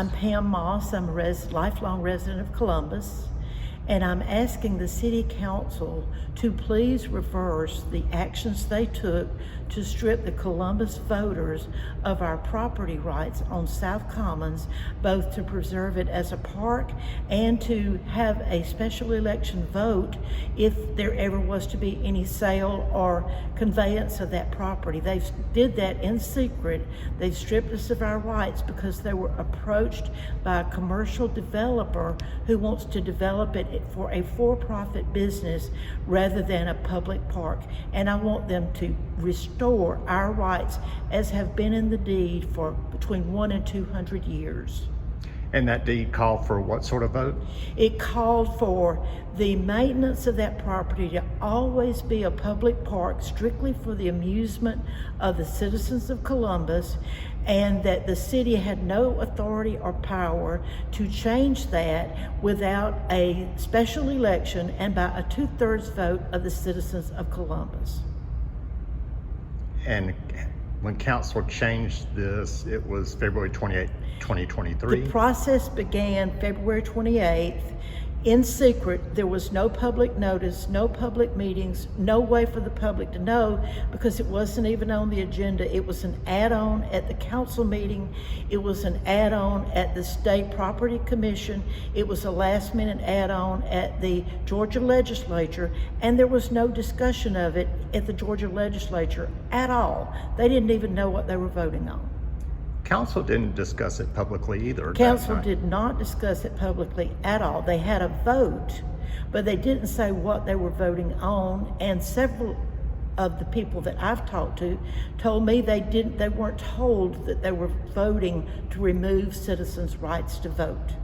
I'm Pam Moss. I'm a lifelong resident of Columbus, and I'm asking the City Council to please reverse the actions they took to strip the Columbus voters of our property rights on South Commons, both to preserve it as a park and to have a special election vote if there ever was to be any sale or conveyance of that property. They did that in secret. They stripped us of our rights because they were approached by a commercial developer who wants to develop it for a for-profit business rather than a public park. And I want them to restore our rights as have been in the deed for between 100 and 200 years. And that deed called for what sort of vote? It called for the maintenance of that property to always be a public park strictly for the amusement of the citizens of Columbus, and that the city had no authority or power to change that without a special election and by a 2/3 vote of the citizens of Columbus. And when council changed this, it was February 28, 2023. The process began February 28th. In secret. There was no public notice, no public meetings, no way for the public to know because it wasn't even on the agenda. It was an add-on at the council meeting. It was an add-on at the State Property Commission. It was a last-minute add-on at the Georgia Legislature, and there was no discussion of it at the Georgia Legislature at all. They didn't even know what they were voting on. Council didn't discuss it publicly either. Council did not discuss it publicly at all. They had a vote, but they didn't say what they were voting on, and several of the people that I've talked to told me they weren't told that they were voting to remove citizens' rights to vote.